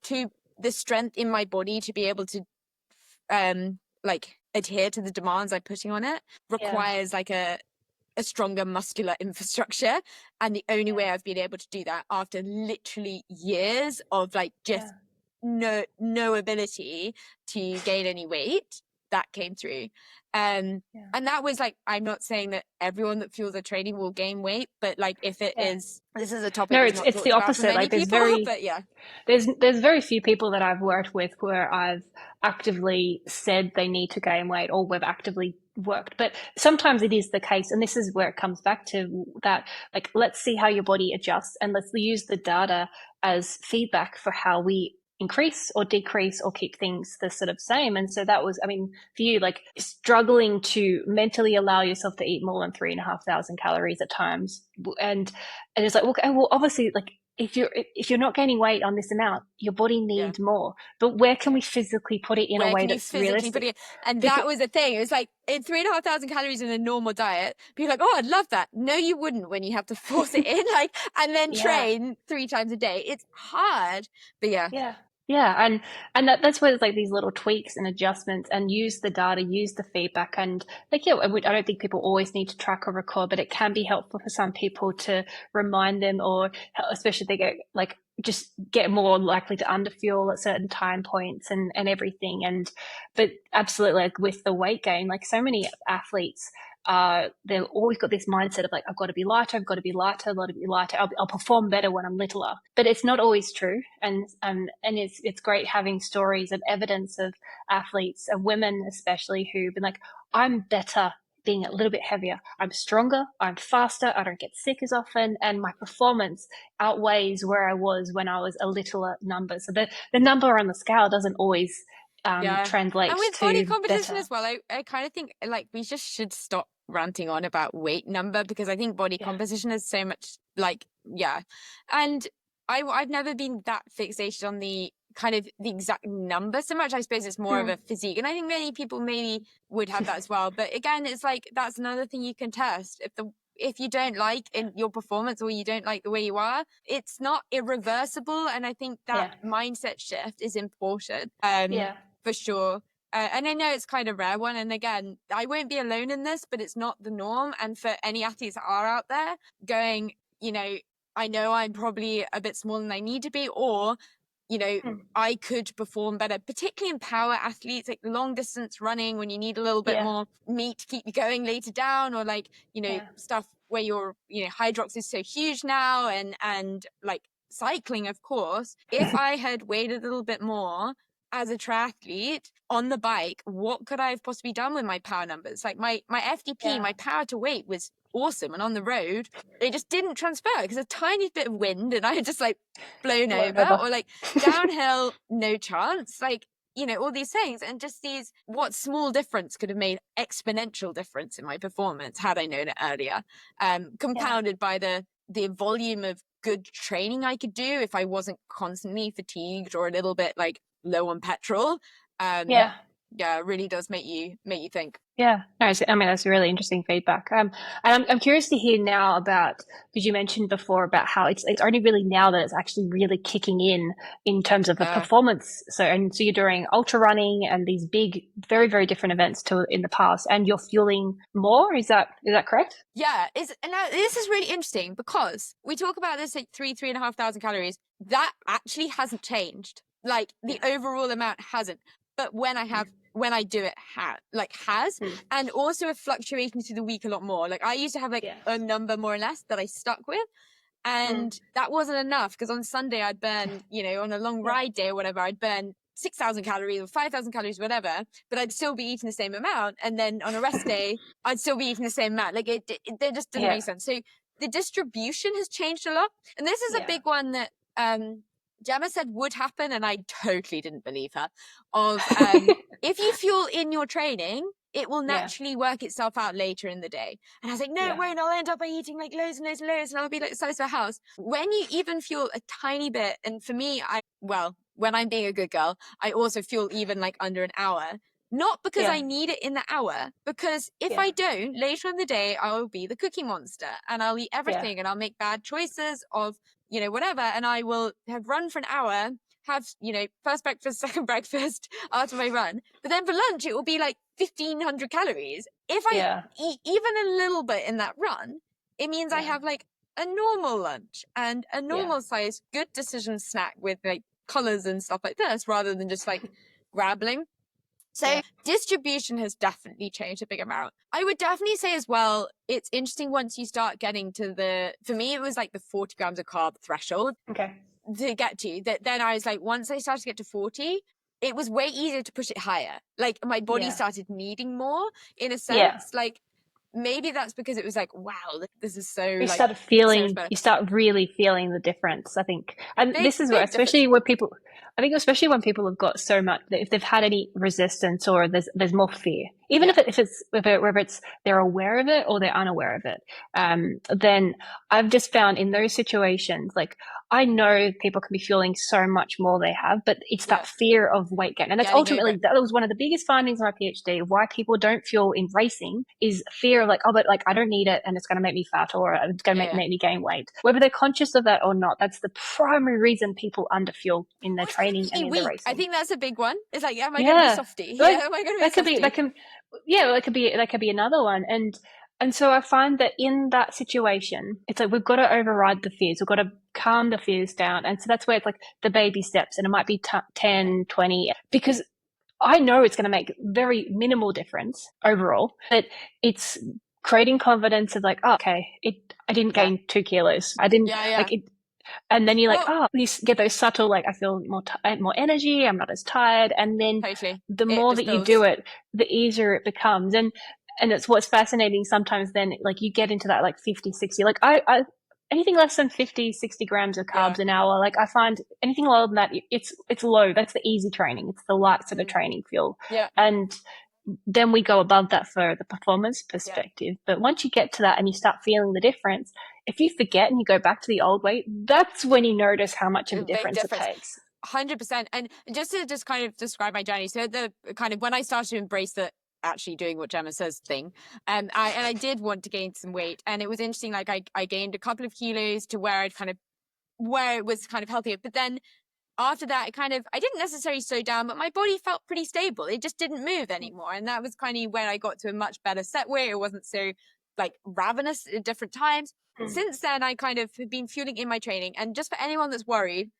[SPEAKER 2] to the strength in my body to be able to like adhere to the demands I'm putting on it requires like a stronger muscular infrastructure. And the only way I've been able to do that after literally years of like just no ability to gain any weight, that came through. And that was like, I'm not saying that everyone that fuels their training will gain weight, but like if it is, this is a topic
[SPEAKER 1] no,
[SPEAKER 2] that's not
[SPEAKER 1] it's
[SPEAKER 2] talked
[SPEAKER 1] the
[SPEAKER 2] about for
[SPEAKER 1] opposite.
[SPEAKER 2] many
[SPEAKER 1] Like there's
[SPEAKER 2] people,
[SPEAKER 1] very
[SPEAKER 2] but
[SPEAKER 1] there's very few people that I've worked with where I've actively said they need to gain weight or we've actively worked. But sometimes it is the case, and this is where it comes back to that, like, let's see how your body adjusts and let's use the data as feedback for how we increase or decrease or keep things the sort of same. And so that was, I mean, for you, like struggling to mentally allow yourself to eat more than 3,500 calories at times. And it's like, okay, well, obviously, like if you're not gaining weight on this amount, your body needs more. But where can we physically put it in a way that's realistic?
[SPEAKER 2] And that was the thing. It was like, in 3,500 calories in a normal diet, people are like, oh, I'd love that. No, you wouldn't when you have to force it in, like, and then train 3 times a day. It's hard, but
[SPEAKER 1] and that's where it's like these little tweaks and adjustments, and use the data, use the feedback, and like I don't think people always need to track or record, but it can be helpful for some people to remind them, or especially if they get like just get more likely to underfuel at certain time points and everything. But absolutely, like with the weight gain, like so many athletes, they've always got this mindset of like, I've got to be lighter, I've got to be lighter, I've got to be lighter. I'll perform better when I'm littler, but it's not always true. And it's great having stories of evidence of athletes, of women especially, who've been like, I'm better being a little bit heavier. I'm stronger, I'm faster, I don't get sick as often, and my performance outweighs where I was when I was a littler number. So the number on the scale doesn't always translate
[SPEAKER 2] and with
[SPEAKER 1] to
[SPEAKER 2] body composition
[SPEAKER 1] better.
[SPEAKER 2] as well. I kind of think like we just should stop ranting on about weight number, because I think body composition is so much like and I've never been that fixated on the kind of the exact number so much. I suppose it's more of a physique, and I think many people maybe would have that as well. But again, it's like that's another thing you can test. If you don't like in your performance, or you don't like the way you are, it's not irreversible. And I think that mindset shift is important. For sure. And I know it's kind of rare one. And again, I won't be alone in this, but it's not the norm. And for any athletes that are out there going, I know I'm probably a bit smaller than I need to be, or, I could perform better, particularly in power athletes, like long distance running, when you need a little bit more meat to keep you going later down, or like, stuff where your, hydrox is so huge now, and like cycling, of course. If I had weighed a little bit more as a triathlete on the bike, what could I have possibly done with my power numbers? Like my FTP, my power to weight was awesome, and on the road it just didn't transfer because a tiny bit of wind and I had just like blown over, or like downhill, no chance, like all these things. And just what small difference could have made exponential difference in my performance had I known it earlier, compounded by the volume of good training I could do if I wasn't constantly fatigued or a little bit like low on petrol. It really does make you think.
[SPEAKER 1] Yeah, no, I mean that's really interesting feedback. And I'm curious to hear now about because you mentioned before about how it's only really now that it's actually really kicking in terms of the
[SPEAKER 2] Yeah.
[SPEAKER 1] performance. So you're doing ultra running and these big, very very different events to in the past, and you're fueling more. Is that correct?
[SPEAKER 2] Yeah, and now this is really interesting because we talk about this like 3,500 calories. That actually hasn't changed. Like the
[SPEAKER 1] Yeah.
[SPEAKER 2] overall amount hasn't. But when I do it has,
[SPEAKER 1] Mm.
[SPEAKER 2] and also a fluctuation through the week a lot more. Like I used to have like
[SPEAKER 1] Yeah.
[SPEAKER 2] a number more or less that I stuck with.
[SPEAKER 1] Mm.
[SPEAKER 2] And that wasn't enough because on Sunday I'd burn, on a long
[SPEAKER 1] Yeah.
[SPEAKER 2] ride day or whatever, I'd burn 6,000 calories or 5,000 calories, whatever, but I'd still be eating the same amount. And then on a rest day, I'd still be eating the same amount. Like that just doesn't
[SPEAKER 1] Yeah.
[SPEAKER 2] make sense. So the distribution has changed a lot. And this is a
[SPEAKER 1] Yeah.
[SPEAKER 2] big one that Gemma said would happen. And I totally didn't believe her of if you fuel in your training, it will
[SPEAKER 1] Yeah.
[SPEAKER 2] naturally work itself out later in the day. And I was like, no, it
[SPEAKER 1] Yeah.
[SPEAKER 2] won't. I'll end up by eating like loads and loads and loads, and I'll be like the size of a house. When you even fuel a tiny bit, and for me, when I'm being a good girl, I also fuel even like under an hour. Not because
[SPEAKER 1] Yeah.
[SPEAKER 2] I need it in the hour, because if
[SPEAKER 1] Yeah.
[SPEAKER 2] I don't, later in the day, I will be the cookie monster and I'll eat
[SPEAKER 1] Yeah.
[SPEAKER 2] everything and I'll make bad choices of, whatever. And I will have run for an hour, have, first breakfast, second breakfast after my run. But then for lunch, it will be like 1,500 calories. If I
[SPEAKER 1] Yeah.
[SPEAKER 2] eat even a little bit in that run, it means I
[SPEAKER 1] Yeah.
[SPEAKER 2] have like a normal lunch and a
[SPEAKER 1] Yeah.
[SPEAKER 2] normal size good decision snack with like colors and stuff like this rather than just like grabbling. So
[SPEAKER 1] Yeah.
[SPEAKER 2] distribution has definitely changed a big amount. I would definitely say as well, it's interesting once you start getting to for me, it was like the 40 grams of carb threshold
[SPEAKER 1] Okay.
[SPEAKER 2] to get to. That then I was like, once I started to get to 40, it was way easier to push it higher. Like my body
[SPEAKER 1] Yeah.
[SPEAKER 2] started needing more in a
[SPEAKER 1] Yeah.
[SPEAKER 2] sense. Like maybe that's because it was like, wow, this is so
[SPEAKER 1] You
[SPEAKER 2] like
[SPEAKER 1] start
[SPEAKER 2] so much
[SPEAKER 1] feeling,
[SPEAKER 2] better.
[SPEAKER 1] you start really feeling the difference, I think. And
[SPEAKER 2] Big,
[SPEAKER 1] this is where,
[SPEAKER 2] big difference.
[SPEAKER 1] especially when people, I think especially when people have got so much, if they've had any resistance or there's more fear, even
[SPEAKER 2] Yeah.
[SPEAKER 1] whether it's they're aware of it or they're unaware of it, then I've just found in those situations, like I know people can be feeling so much more they have, but it's
[SPEAKER 2] Yeah.
[SPEAKER 1] that fear of weight gain. And that's
[SPEAKER 2] Getting over
[SPEAKER 1] ultimately,
[SPEAKER 2] it.
[SPEAKER 1] that was one of the biggest findings of my PhD, why people don't fuel in racing is fear of like, oh, but like I don't need it and it's going to make me fat or it's going to
[SPEAKER 2] Yeah.
[SPEAKER 1] make,
[SPEAKER 2] Yeah.
[SPEAKER 1] make me gain weight. Whether they're conscious of that or not, that's the primary reason people underfuel in their
[SPEAKER 2] Or it's going to
[SPEAKER 1] training
[SPEAKER 2] make
[SPEAKER 1] and
[SPEAKER 2] me
[SPEAKER 1] in their
[SPEAKER 2] weak. I
[SPEAKER 1] racing.
[SPEAKER 2] think that's a big one. It's like, am I going to be
[SPEAKER 1] Yeah.
[SPEAKER 2] softy?
[SPEAKER 1] Like
[SPEAKER 2] Yeah, am I going to be a
[SPEAKER 1] that could be, that
[SPEAKER 2] softy?
[SPEAKER 1] can, yeah, that could be another one. And so I find that in that situation, it's like we've got to override the fears. We've got to calm the fears down. And so that's where it's like the baby steps and it might be 10, 20, because I know it's going to make very minimal difference overall, but it's creating confidence of like, oh, okay, I didn't
[SPEAKER 2] Yeah.
[SPEAKER 1] gain 2 kilos. I didn't
[SPEAKER 2] Yeah. Yeah.
[SPEAKER 1] like it. And then you're like,
[SPEAKER 2] Well,
[SPEAKER 1] oh, you get those subtle, like, I feel more energy. I'm not as tired. And then
[SPEAKER 2] totally.
[SPEAKER 1] the
[SPEAKER 2] It
[SPEAKER 1] more
[SPEAKER 2] just
[SPEAKER 1] that you do
[SPEAKER 2] builds.
[SPEAKER 1] it, the easier it becomes. And it's what's fascinating sometimes then, like you get into that like 50, 60, like anything less than 50, 60 grams of
[SPEAKER 2] Yeah.
[SPEAKER 1] carbs an hour, like I find anything lower than that, it's low. That's the easy training. It's the light sort of training fuel.
[SPEAKER 2] Yeah.
[SPEAKER 1] And then we go above that for the performance
[SPEAKER 2] Yeah.
[SPEAKER 1] perspective. But once you get to that and you start feeling the difference, if you forget and you go back to the old weight, that's when you notice how much of a
[SPEAKER 2] A big
[SPEAKER 1] difference it
[SPEAKER 2] difference.
[SPEAKER 1] takes.
[SPEAKER 2] 100%. And just to just kind of describe my journey. So the kind of when I started to embrace the actually doing what Gemma says thing, I did want to gain some weight, and it was interesting. Like I gained a couple of kilos to where where it was kind of healthier. But then after that, I didn't necessarily slow down, but my body felt pretty stable. It just didn't move anymore. And that was kind of when I got to a much better set weight. It wasn't so like ravenous at different times.
[SPEAKER 1] Mm.
[SPEAKER 2] Since then, I kind of have been fueling in my training. And just for anyone that's worried,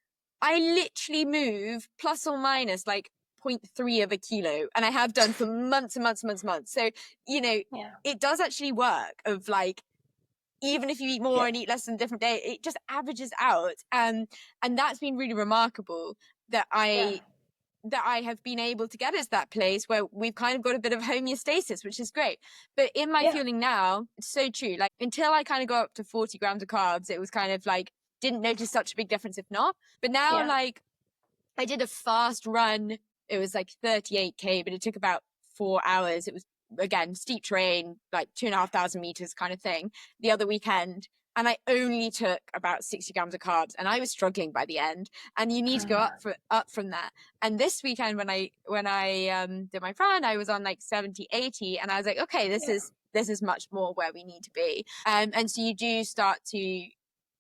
[SPEAKER 2] I literally move plus or minus like 0.3 of a kilo. And I have done for months and months and months and months. So,
[SPEAKER 1] Yeah.
[SPEAKER 2] it does actually work of like, even if you eat more
[SPEAKER 1] Yeah.
[SPEAKER 2] and eat less on a different day, it just averages out. And that's been really remarkable that
[SPEAKER 1] Yeah.
[SPEAKER 2] I have been able to get us that place where we've kind of got a bit of homeostasis, which is great. But in my
[SPEAKER 1] Yeah.
[SPEAKER 2] fueling now, it's so true. Like until I kind of got up to 40 grams of carbs, it was kind of like, didn't notice such a big difference if not. But now,
[SPEAKER 1] Yeah.
[SPEAKER 2] like, I did a fast run. It was like 38K, but it took about 4 hours. It was, again, steep terrain, like 2,500 meters kind of thing the other weekend. and I only took about 60 grams of carbs, and I was struggling by the end. And you need to go up from that. And this weekend when I did my run, I was on like 70, 80, and I was like, okay, this is much more where we need to be. And so you do start to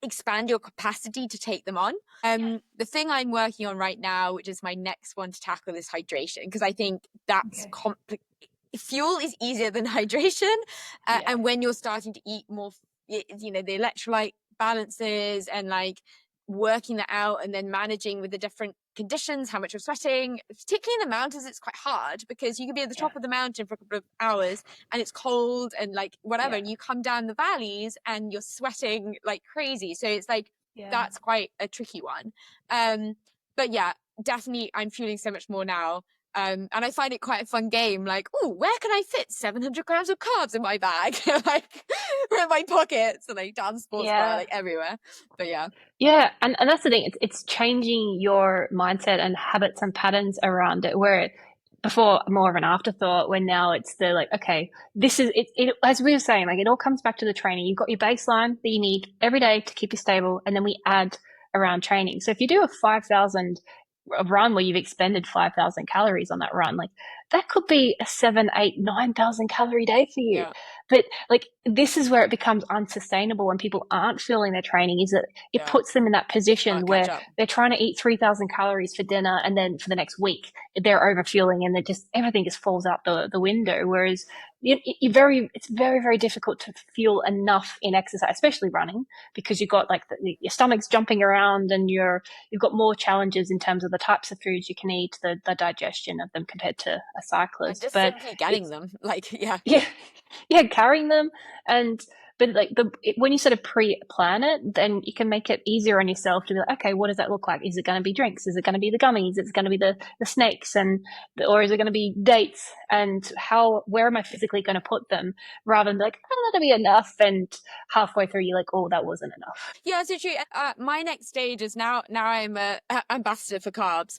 [SPEAKER 2] expand your capacity to take them on. The thing I'm working on right now, which is my next one to tackle, is hydration, because I think that's fuel is easier than hydration. And when you're starting to eat more, you know, the electrolyte balances and like working that out, and then managing with the different conditions, how much you're sweating, particularly in the mountains, it's quite hard because you can be at the top of the mountain for a couple of hours and it's cold and like whatever, and you come down the valleys and you're sweating like crazy. So it's like, that's quite a tricky one. But yeah, definitely I'm feeling so much more now. And I find it quite a fun game. Like, oh, where can I fit 700 grams of carbs in my bag? Like, in my pockets, and like down the sports bar, like everywhere. But
[SPEAKER 1] yeah, and that's the thing. It's changing your mindset and habits and patterns around it. Where before more of an afterthought, when now it's the like, okay, this is it. As we were saying, like it all comes back to the training. You've got your baseline that you need every day to keep you stable, and then we add around training. So if you do a 5,000 run where you've expended 5,000 calories on that run, like that could be a 7, 8, 9,000 calorie day for you. But like this is where it becomes unsustainable when people aren't feeling their training, is that it puts them in that position where they're trying to eat 3,000 calories for dinner, and then for the next week they're overfueling and everything just falls out the window. Whereas it's very, very difficult to fuel enough in exercise, especially running, because you've got like your stomach's jumping around and you've got more challenges in terms of the types of foods you can eat, the digestion of them compared to a cyclist.
[SPEAKER 2] just
[SPEAKER 1] but
[SPEAKER 2] simply getting them, like
[SPEAKER 1] carrying them. But like when you sort of pre-plan it, then you can make it easier on yourself to be like, okay, what does that look like? Is it going to be drinks? Is it going to be the gummies? Is it going to be the snakes? Or is it going to be dates? And where am I physically going to put them? Rather than like, oh, that'll be enough. And halfway through, you're like, oh, that wasn't enough.
[SPEAKER 2] Yeah, so true. My next stage is now I'm a ambassador for carbs.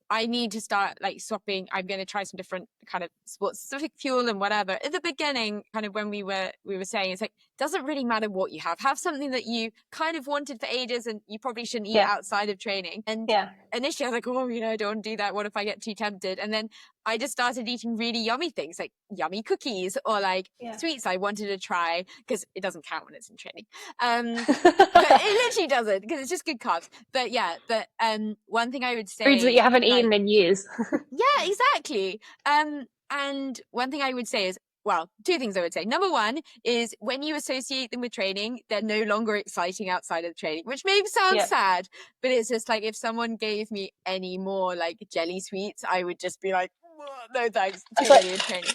[SPEAKER 2] I need to start like swapping. I'm going to try some different kind of sports specific fuel and whatever. At the beginning, kind of when we were saying, it's like, doesn't really matter what you have something that you kind of wanted for ages and you probably shouldn't eat outside of training. And initially I was like, oh, I don't do that. What if I get too tempted? And then I just started eating really yummy things, like yummy cookies or like sweets I wanted to try, because it doesn't count when it's in training. But it literally doesn't, because it's just good carbs. But one thing I would say,
[SPEAKER 1] foods that you haven't eaten in years.
[SPEAKER 2] Yeah, exactly. And one thing I would say is, well, two things I would say. Number one is when you associate them with training, they're no longer exciting outside of training, which maybe sounds sad, but it's just like if someone gave me any more like jelly sweets, I would just be like, no thanks, too many in training.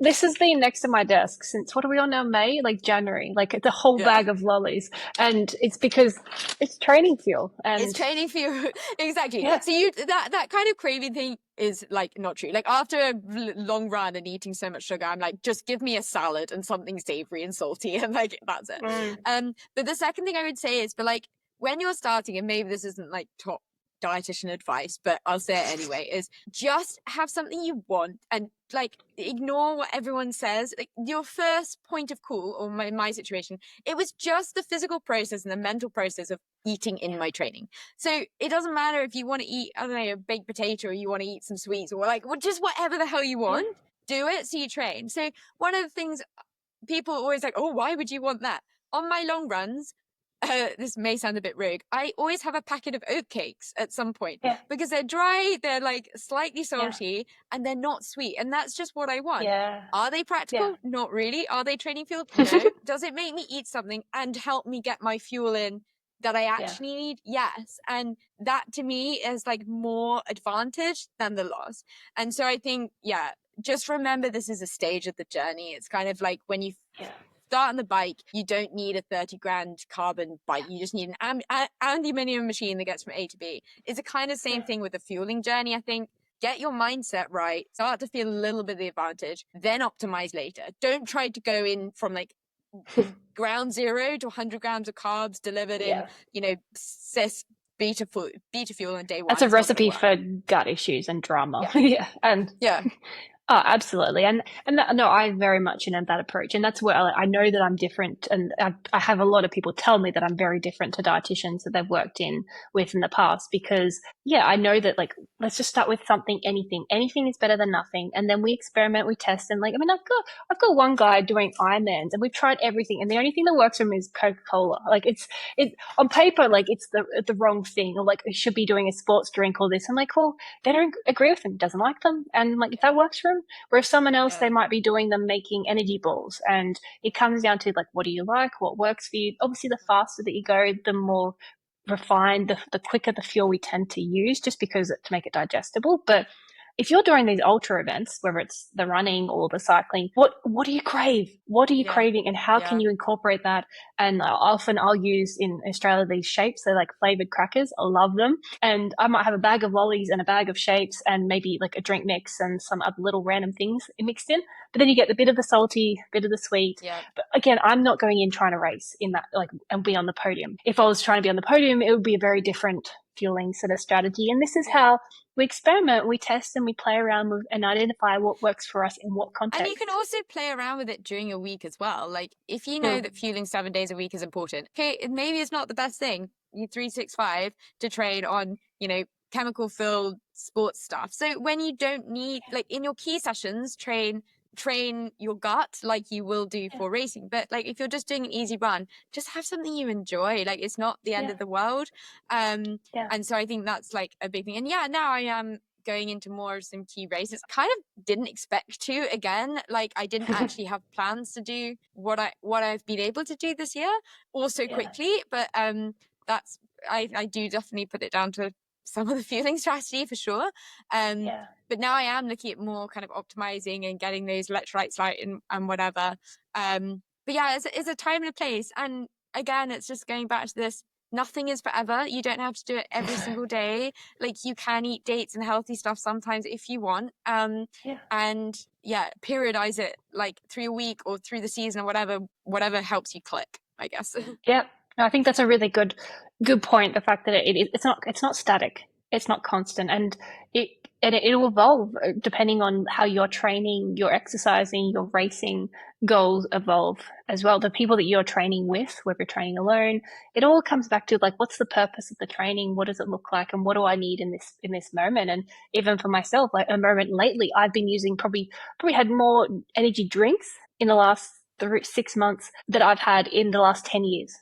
[SPEAKER 1] This has been next to my desk since, what are we on now, May? Like January. Like it's a whole bag of lollies. And it's because it's training fuel. And
[SPEAKER 2] it's training fuel. Exactly. Yeah. So that kind of craving thing is like not true. Like after a long run and eating so much sugar, I'm like, just give me a salad and something savory and salty, and like that's it. But the second thing I would say is, but like when you're starting, and maybe this isn't like top dietitian advice, but I'll say it anyway, is just have something you want and like ignore what everyone says. Like your first point of call, or my situation, it was just the physical process and the mental process of eating in my training. So it doesn't matter if you want to eat, I don't know, a baked potato, or you want to eat some sweets, or like just whatever the hell you want, do it so you train. So one of the things people are always like, oh, why would you want that? On my long runs, this may sound a bit rogue, I always have a packet of oatcakes at some point, because they're dry, they're like slightly salty, and they're not sweet, and that's just what I want. Are they practical? Not really. Are they training fuel? No. Does it make me eat something and help me get my fuel in that I actually need? Yes. And that to me is like more advantage than the loss. And so I think, just remember this is a stage of the journey. It's kind of like when you start on the bike, you don't need a 30 grand carbon bike. You just need an aluminium machine that gets from A to B. It's a kind of same thing with the fueling journey, I think. Get your mindset right, start to feel a little bit of the advantage, then optimize later. Don't try to go in from like ground zero to 100 grams of carbs delivered in, cis beta fuel on day one.
[SPEAKER 1] That's a recipe for gut issues and drama. And Oh, absolutely. And that, no, I very much in that approach. And that's where I know that I'm different. And I have a lot of people tell me that I'm very different to dietitians that they've worked in with in the past because, yeah, I know that like, let's just start with something, anything. Anything is better than nothing. And then we experiment, we test. And like, I mean, I've got one guy doing Ironmans and we've tried everything. And the only thing that works for him is Coca-Cola. Like it on paper, like it's the wrong thing. Or like, it should be doing a sports drink or this. I'm like, well, they don't agree with him, doesn't like them. And like, if that works for him, where if someone else,
[SPEAKER 2] Yeah,
[SPEAKER 1] they might be doing them making energy balls. And it comes down to like, what do you like? What works for you? Obviously, the faster that you go, the more refined, the quicker the fuel we tend to use just because to make it digestible. But if you're doing these ultra events, whether it's the running or the cycling, what do you crave? What are you
[SPEAKER 2] yeah,
[SPEAKER 1] craving, and how can
[SPEAKER 2] yeah,
[SPEAKER 1] you incorporate that? And often I'll use in Australia these shapes. They're like flavored crackers. I love them, and I might have a bag of lollies and a bag of shapes, and maybe like a drink mix and some other little random things mixed in. But then you get the bit of the salty, bit of the sweet.
[SPEAKER 2] yeah,
[SPEAKER 1] But again, I'm not going in trying to race in that like and be on the podium. If I was trying to be on the podium, it would be a very different fueling sort of strategy. And this is
[SPEAKER 2] yeah.
[SPEAKER 1] how we experiment, we test, and we play around with and identify what works for us in what
[SPEAKER 2] And you can
[SPEAKER 1] context.
[SPEAKER 2] also play around with it during your week as well. Like if you know
[SPEAKER 1] Mm.
[SPEAKER 2] that fueling 7 days a week is important, okay, maybe it's not the best thing, you 365 to train on, chemical filled sports stuff. So when you don't need, like in your key sessions, train your gut like you will do
[SPEAKER 1] Yeah,
[SPEAKER 2] for racing. But like if you're just doing an easy run, just have something you enjoy. Like it's not the end
[SPEAKER 1] yeah,
[SPEAKER 2] of the world. Um,
[SPEAKER 1] yeah,
[SPEAKER 2] and so I think that's like a big thing. And yeah, now I am going into more of some key races. Kind of didn't expect to again. Like I didn't actually have plans to do what I've been able to do this year also
[SPEAKER 1] yeah,
[SPEAKER 2] quickly. But that's I do definitely put it down to some of the fueling strategy for sure. Um
[SPEAKER 1] yeah,
[SPEAKER 2] but now I am looking at more kind of optimizing and getting those electrolytes right and whatever. But yeah, it's a time and a place. And again, it's just going back to this, nothing is forever. You don't have to do it every single day. Like you can eat dates and healthy stuff sometimes if you want.
[SPEAKER 1] yeah.
[SPEAKER 2] And yeah, periodize it like through a week or through the season or whatever helps you click, I guess.
[SPEAKER 1] Yeah, no, I think that's a really good point. The fact that it's not static, it's not constant, it it'll evolve depending on how you're training, you're exercising, your racing goals evolve as well. The people that you're training with, whether you're training alone, it all comes back to like, what's the purpose of the training? What does it look like, and what do I need in this moment? And even for myself, like a moment lately, I've been using probably had more energy drinks in the last 6 months that I've had in the last 10 years.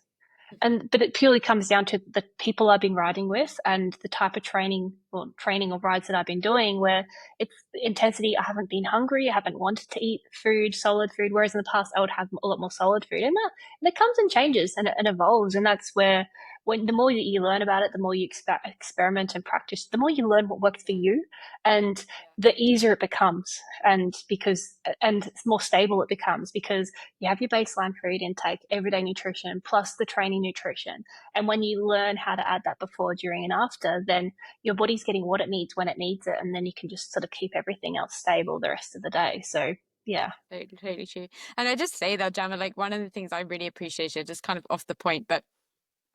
[SPEAKER 1] But it purely comes down to the people I've been riding with and the type of training or rides that I've been doing where it's intensity. I haven't been hungry. I haven't wanted to eat solid food. Whereas in the past I would have a lot more solid food and it comes and changes and evolves. And that's where when the more that you learn about it, the more you experiment and practice, the more you learn what works for you and the easier it becomes. And it's more stable it becomes because you have your baseline food intake, everyday nutrition, plus the training nutrition. And when you learn how to add that before, during, and after, then your body's getting what it needs when it needs it. And then you can just sort of keep everything else stable the rest of the day. So, yeah.
[SPEAKER 2] Totally, totally true. And I just say that, Gemma, like one of the things I really appreciated, just kind of off the point, but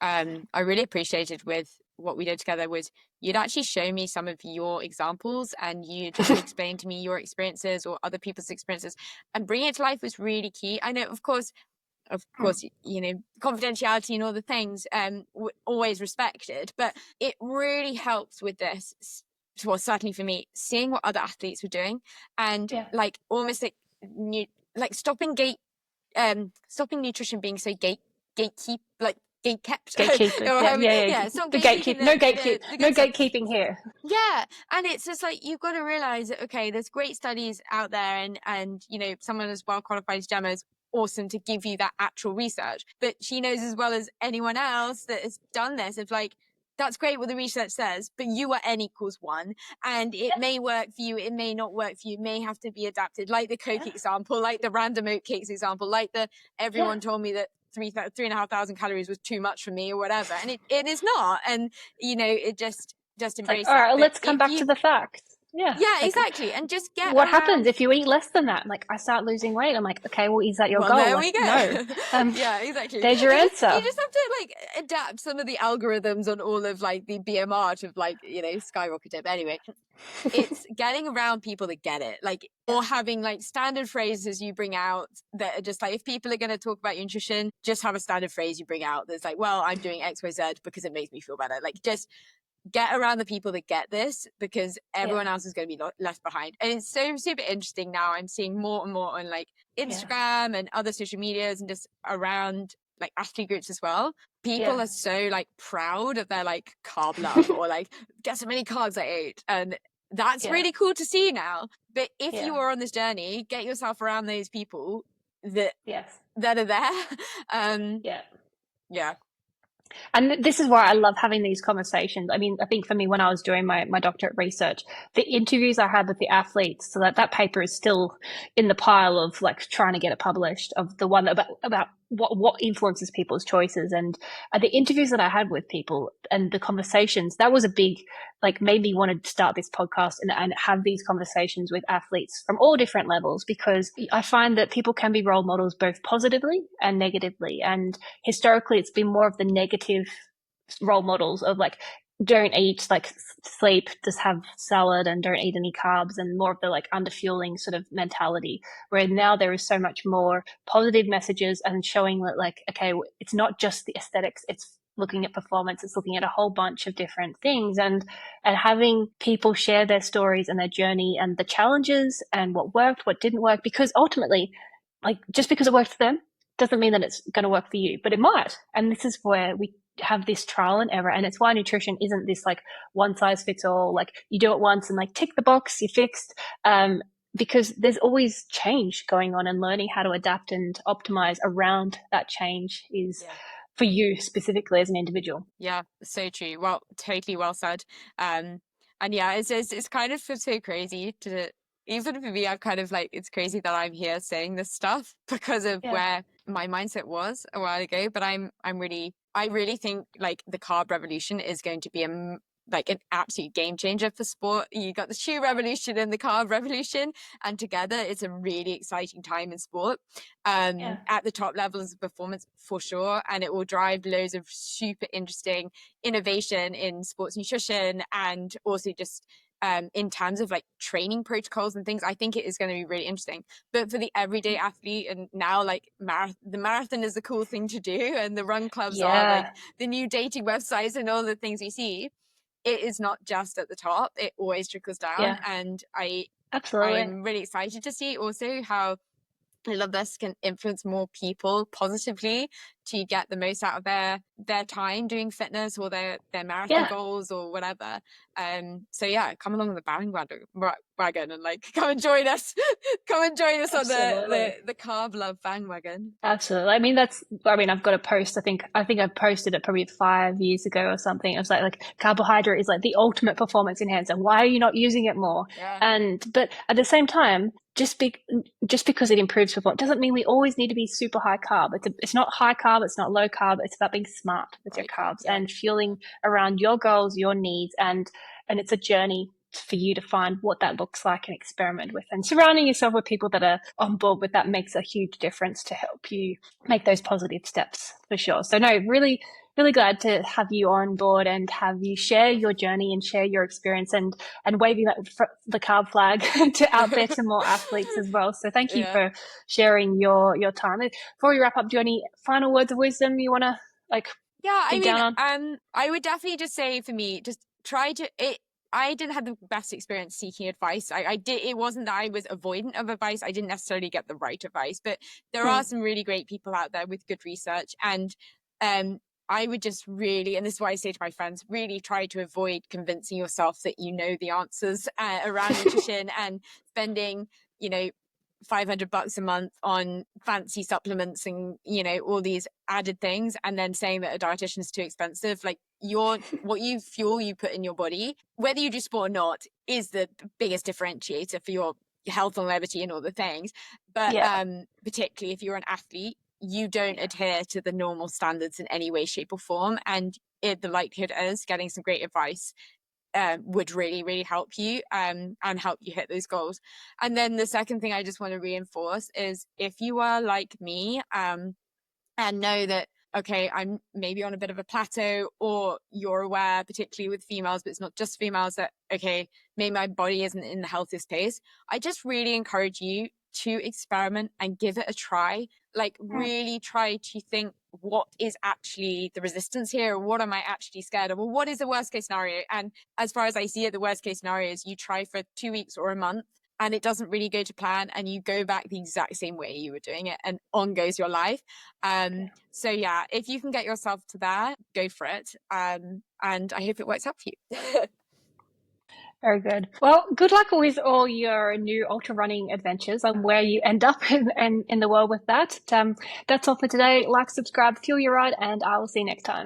[SPEAKER 2] I really appreciated with what we did together was you'd actually show me some of your examples and you'd explain to me your experiences or other people's experiences, and bringing it to life was really key. I know, of course, confidentiality and all the things always respected, but it really helps with this. Well, certainly for me, seeing what other athletes were doing and
[SPEAKER 1] Yeah.
[SPEAKER 2] like almost like stopping nutrition being so gate kept
[SPEAKER 1] Gatekeepers.
[SPEAKER 2] or
[SPEAKER 1] Yeah. Yeah. Yeah.
[SPEAKER 2] stop
[SPEAKER 1] The
[SPEAKER 2] gatekeeping
[SPEAKER 1] gatekeep. No
[SPEAKER 2] the
[SPEAKER 1] No
[SPEAKER 2] good stuff.
[SPEAKER 1] gatekeeping here.
[SPEAKER 2] Yeah, and it's just like you've got to realize that okay, there's great studies out there, and someone as well qualified as Gemma is awesome to give you that actual research, but she knows as well as anyone else that has done this of like, that's great what the research says, but you are n=1, and it
[SPEAKER 1] Yeah.
[SPEAKER 2] may work for you, it may not work for you, it may have to be adapted, like the Coke
[SPEAKER 1] Yeah.
[SPEAKER 2] example, like the random oatcakes example, like the
[SPEAKER 1] Yeah.
[SPEAKER 2] everyone told me that 3,500 calories was too much for me or whatever, and it is not, and it just
[SPEAKER 1] It's like,
[SPEAKER 2] embrace
[SPEAKER 1] all
[SPEAKER 2] that.
[SPEAKER 1] right,
[SPEAKER 2] But
[SPEAKER 1] let's come
[SPEAKER 2] if
[SPEAKER 1] back
[SPEAKER 2] you
[SPEAKER 1] to the facts. Yeah.
[SPEAKER 2] Yeah,
[SPEAKER 1] Like,
[SPEAKER 2] exactly. And just get
[SPEAKER 1] what happens
[SPEAKER 2] around.
[SPEAKER 1] if you eat less than that? Like, I start losing weight. I'm like, okay, well, is that your
[SPEAKER 2] Well,
[SPEAKER 1] goal?
[SPEAKER 2] there
[SPEAKER 1] Like,
[SPEAKER 2] we
[SPEAKER 1] no.
[SPEAKER 2] go.
[SPEAKER 1] Um,
[SPEAKER 2] Yeah, exactly.
[SPEAKER 1] there's your
[SPEAKER 2] You
[SPEAKER 1] answer.
[SPEAKER 2] just have to like adapt some of the algorithms on all of like the BMR to like, skyrocket it. But anyway, it's getting around people that get it, like,
[SPEAKER 1] Yeah.
[SPEAKER 2] or having like standard phrases you bring out that are just like, if people are going to talk about your nutrition, just have a standard phrase you bring out that's like, well, I'm doing XYZ because it makes me feel better. Like, just get around the people that get this, because
[SPEAKER 1] Yeah.
[SPEAKER 2] everyone else is going to be left behind. And it's so super interesting now. I'm seeing more and more on like
[SPEAKER 1] Yeah.
[SPEAKER 2] Instagram and other social medias and just around like athlete groups as well. People
[SPEAKER 1] Yeah.
[SPEAKER 2] are so like proud of their like carb love, or like, guess how many carbs I ate. And that's
[SPEAKER 1] Yeah.
[SPEAKER 2] really cool to see now. But if
[SPEAKER 1] Yeah.
[SPEAKER 2] you are on this journey, get yourself around those people that
[SPEAKER 1] Yes.
[SPEAKER 2] are there.
[SPEAKER 1] Yeah.
[SPEAKER 2] Yeah.
[SPEAKER 1] And this is why I love having these conversations. I mean, I think for me, when I was doing my doctorate research, the interviews I had with the athletes, so that paper is still in the pile of like trying to get it published, of the one about what influences people's choices, and the interviews that I had with people and the conversations, that was a big, like, made me want to start this podcast and have these conversations with athletes from all different levels, because I find that people can be role models both positively and negatively. And historically, it's been more of the negative role models of like, don't eat, like, sleep, just have salad and don't eat any carbs, and more of the like underfueling sort of mentality, where now there is so much more positive messages and showing that, like, okay, it's not just the aesthetics, it's looking at performance, it's looking at a whole bunch of different things, and having people share their stories and their journey and the challenges and what worked, what didn't work, because ultimately, like, just because it worked for them doesn't mean that it's going to work for you, but it might. And this is where we have this trial and error. And it's why nutrition isn't this like one size fits all, like you do it once and like tick the box, you're fixed. Because there's always change going on, and learning how to adapt and optimize around that change is for you specifically as an individual.
[SPEAKER 2] Yeah, so true. Well, totally well said. And yeah, it's kind of so crazy to, even for me, I'm kind of like, it's crazy that I'm here saying this stuff because of
[SPEAKER 1] Yeah.
[SPEAKER 2] where my mindset was a while ago. But I really think like the carb revolution is going to be like an absolute game changer for sport. You got the shoe revolution and the carb revolution, and together it's a really exciting time in sport.
[SPEAKER 1] Yeah.
[SPEAKER 2] At the top levels of performance for sure, and it will drive loads of super interesting innovation in sports nutrition, and also just in terms of like training protocols and things. I think it is going to be really interesting. But for the everyday athlete, and now like the marathon is a cool thing to do, and the run clubs are like
[SPEAKER 1] Yeah.
[SPEAKER 2] the new dating websites and all the things we see. It is not just at the top, it always trickles down.
[SPEAKER 1] Yeah.
[SPEAKER 2] And
[SPEAKER 1] Absolutely.
[SPEAKER 2] I'm really excited to see also how I love this can influence more people positively to get the most out of their time doing fitness, or their marathon
[SPEAKER 1] Yeah.
[SPEAKER 2] goals or whatever. So yeah, come along the bandwagon and like come and join us. Come and join us on
[SPEAKER 1] Absolutely.
[SPEAKER 2] the carb love bandwagon.
[SPEAKER 1] Absolutely. I mean, I've got a post. I think I've posted it probably 5 years ago or something. It was like carbohydrate is like the ultimate performance enhancer. Why are you not using it more?
[SPEAKER 2] Yeah.
[SPEAKER 1] But at the same time, just because it improves performance doesn't mean we always need to be super high carb. It's not high carb. It's not low carb. It's about being smart with your
[SPEAKER 2] Right carb.
[SPEAKER 1] carbs
[SPEAKER 2] Yeah.
[SPEAKER 1] and fueling around your goals, your needs, and it's a journey for you to find what that looks like and experiment with. And surrounding yourself with people that are on board with that makes a huge difference to help you make those positive steps, for sure. So no, really, really glad to have you on board and have you share your journey and share your experience, and waving the carb flag to out there to more athletes as well. So thank you
[SPEAKER 2] Yeah.
[SPEAKER 1] for sharing your time. Before we wrap up, do you have any final words of wisdom you want to like
[SPEAKER 2] Yeah, I
[SPEAKER 1] dig
[SPEAKER 2] mean,
[SPEAKER 1] down on?
[SPEAKER 2] I would definitely just say for me, just try to it. I didn't have the best experience seeking advice. I did. It wasn't that I was avoidant of advice. I didn't necessarily get the right advice, but there are some really great people out there with good research. And I would just really, and this is why I say to my friends, really try to avoid convincing yourself that you know the answers around nutrition and spending, you know, $500 a month on fancy supplements and all these added things, and then saying that a dietitian is too expensive. Like what you fuel you put in your body, whether you do sport or not, is the biggest differentiator for your health and longevity and all the things. But
[SPEAKER 1] Yeah.
[SPEAKER 2] particularly if you're an athlete, you don't adhere to the normal standards in any way, shape or form, and the likelihood is getting some great advice would really, really help you and help you hit those goals. And then the second thing I just want to reinforce is if you are like me, and know that, okay, I'm maybe on a bit of a plateau, or you're aware, particularly with females, but it's not just females, that, okay, maybe my body isn't in the healthiest place. I just really encourage you to experiment and give it a try. Like, really try to think, what is actually the resistance here? What am I actually scared of? Or what is the worst case scenario? And as far as I see it, the worst case scenario is you try for 2 weeks or a month and it doesn't really go to plan, and you go back the exact same way you were doing it, and on goes your life. So yeah, if you can get yourself to that, go for it. And I hope it works out for you.
[SPEAKER 1] Very good. Well, good luck with all your new ultra running adventures and where you end up in the world with that. That's all for today. Like, subscribe, fuel your ride, and I will see you next time.